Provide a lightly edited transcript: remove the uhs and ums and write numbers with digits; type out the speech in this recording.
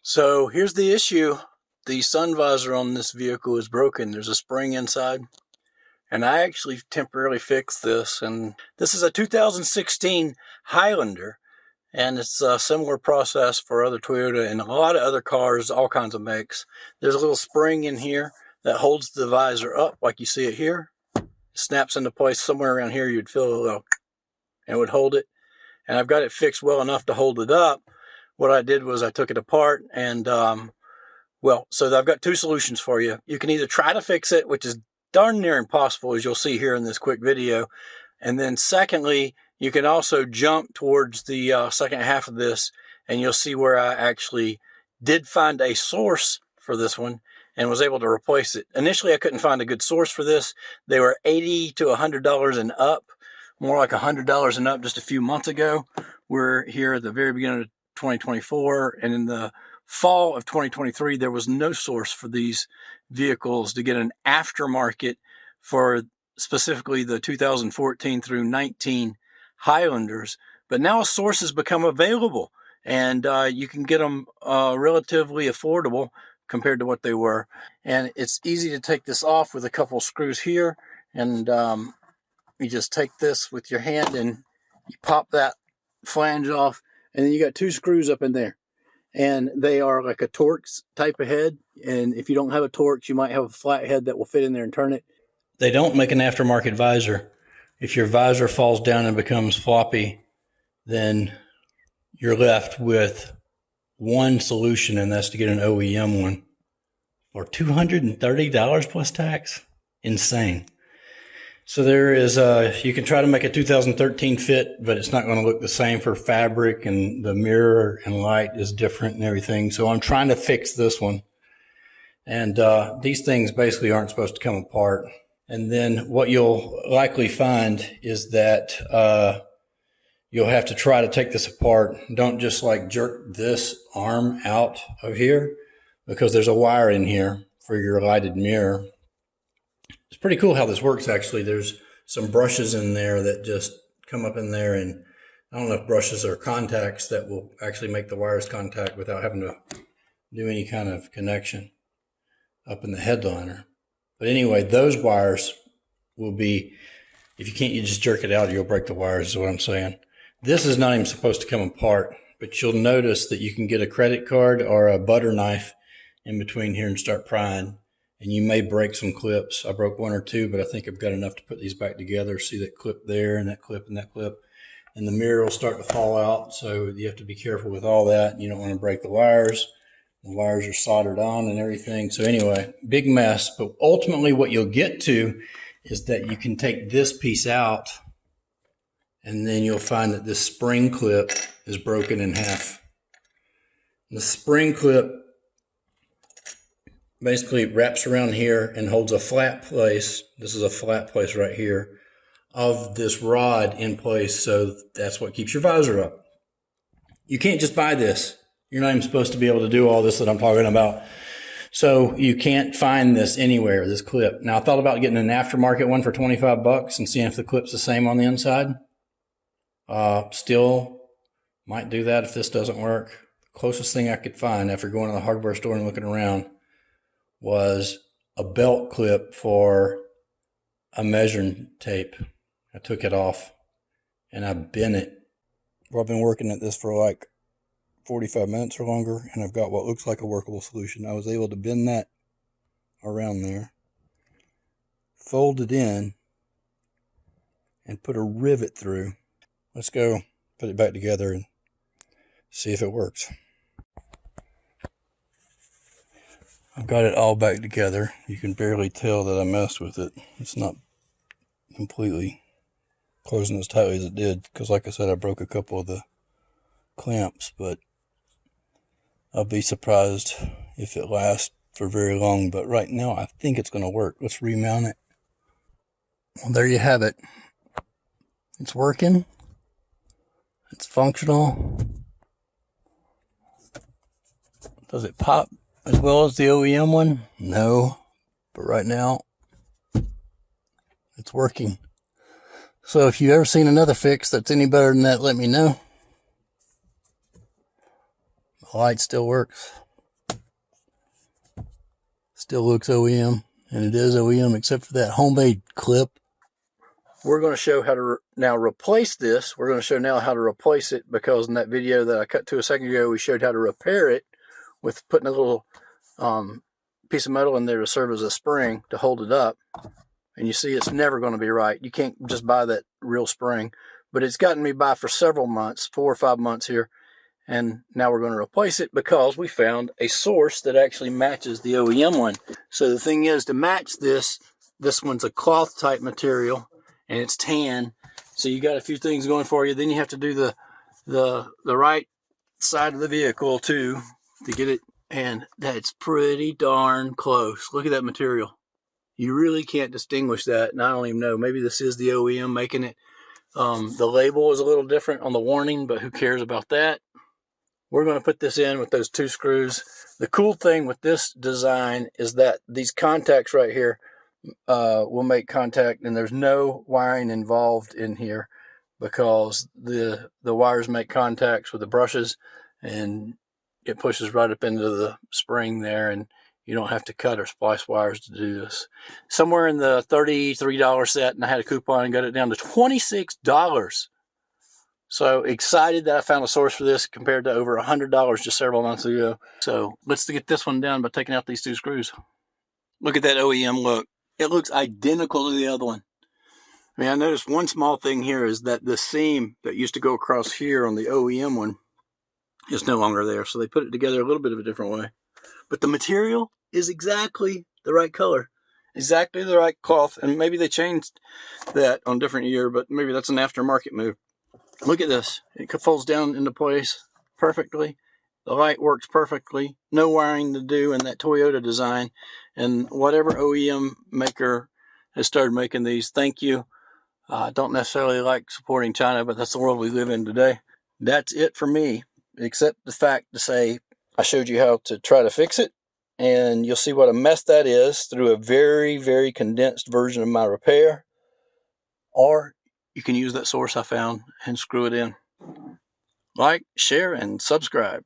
So here's the issue. The sun visor on this vehicle is broken. There's a spring inside. And I actually temporarily fixed this. And this is a 2016 Highlander. And it's a similar process for other Toyota and a lot of other cars, all kinds of makes. There's a little spring in here that holds the visor up like you see it here. It snaps into place somewhere around here. You'd feel a little, and it would hold it. And I've got it fixed well enough to hold it up. What I did was I took it apart and, so I've got two solutions for you. You can either try to fix it, which is darn near impossible, as you'll see here in this quick video. And then secondly, you can also jump towards the second half of this, and you'll see where I actually did find a source for this one and was able to replace it. Initially, I couldn't find a good source for this. They were $80 to $100 and up, more like $100 and up just a few months ago. We're here at the very beginning of 2024, and in the fall of 2023, there was no source for these vehicles to get an aftermarket for specifically the 2014 through 19 Highlanders. But now a source has become available, and you can get them relatively affordable compared to what they were. And it's easy to take this off with a couple screws here, and you just take this with your hand and you pop that flange off, and then you got two screws up in there. And they are like a Torx type of head. And if you don't have a Torx, you might have a flat head that will fit in there and turn it. They don't make an aftermarket visor. If your visor falls down and becomes floppy, then you're left with one solution, and that's to get an OEM one for $230 plus tax. Insane. So there is you can try to make a 2013 fit, but it's not going to look the same for fabric, and the mirror and light is different and everything. So I'm trying to fix this one. And these things basically aren't supposed to come apart. And then what you'll likely find is that you'll have to try to take this apart. Don't just like jerk this arm out of here, because there's a wire in here for your lighted mirror. It's pretty cool how this works, actually. There's some brushes in there that just come up in there, and I don't know if brushes are contacts that will actually make the wires contact without having to do any kind of connection up in the headliner. But anyway, those wires will be, if you can't, you just jerk it out, you'll break the wires, is what I'm saying. This is not even supposed to come apart, but you'll notice that you can get a credit card or a butter knife in between here and start prying. And you may break some clips. I broke one or two, but I think I've got enough to put these back together. See that clip there and that clip and that clip. And the mirror will start to fall out, so you have to be careful with all that. You don't want to break the wires. The wires are soldered on and everything. So anyway, big mess. But ultimately what you'll get to is that you can take this piece out, and then you'll find that this spring clip is broken in half. The spring clip basically wraps around here and holds a flat place. This is a flat place right here of this rod in place. So that's what keeps your visor up. You can't just buy this. You're not even supposed to be able to do all this that I'm talking about. So you can't find this anywhere, this clip. Now I thought about getting an aftermarket one for 25 bucks and seeing if the clip's the same on the inside. Still might do that if this doesn't work. The closest thing I could find after going to the hardware store and looking around was a belt clip for a measuring tape. I took it off and I bent it. Well, I've been working at this for like 45 minutes or longer, and I've got what looks like a workable solution. I was able to bend that around there, fold it in, and put a rivet through. Let's go put it back together and see if it works. I've got it all back together. You can barely tell that I messed with it. It's not completely closing as tightly as it did, because like I said, I broke a couple of the clamps, but I'll be surprised if it lasts for very long. But right now I think it's going to work. Let's remount it. Well, there you have it. It's working. It's functional. Does it pop as well as the OEM one? No, but right now it's working. So if you've ever seen another fix that's any better than that, let me know. The light still works. Still looks OEM, and it is OEM except for that homemade clip. We're going to show how to now replace this. We're going to show now how to replace it, because in that video that I cut to a second ago, we showed how to repair it with putting a little piece of metal in there to serve as a spring to hold it up. And you see it's never going to be right. You can't just buy that real spring. But it's gotten me by for several months, 4 or 5 months here. And now we're going to replace it because we found a source that actually matches the OEM one. So the thing is, to match this one's a cloth type material and it's tan. So you got a few things going for you. Then you have to do the right side of the vehicle too to get it. And that's pretty darn close. Look at that material. You really can't distinguish that. And I don't even know. Maybe this is the OEM making it. The label is a little different on the warning, but who cares about that? We're going to put this in with those 2 screws. The cool thing with this design is that these contacts right here will make contact, and there's no wiring involved in here because the wires make contacts with the brushes, and it pushes right up into the spring there, and you don't have to cut or splice wires to do this. Somewhere in the $33 set, and I had a coupon and got it down to $26. So excited that I found a source for this compared to over $100 just several months ago. So let's get this one done by taking out these 2 screws. Look at that OEM look. It looks identical to the other one. I mean, I noticed one small thing here is that the seam that used to go across here on the OEM one is no longer there. So they put it together a little bit of a different way. But the material is exactly the right color. Exactly the right cloth. And maybe they changed that on a different year, but maybe that's an aftermarket move. Look at this. It folds down into place perfectly. The light works perfectly. No wiring to do in that Toyota design. And whatever OEM maker has started making these, thank you. I don't necessarily like supporting China, but that's the world we live in today. That's it for me, except the fact to say I showed you how to try to fix it. And you'll see what a mess that is through a very, very condensed version of my repair. Or you can use that source I found and screw it in. Like, share, and subscribe.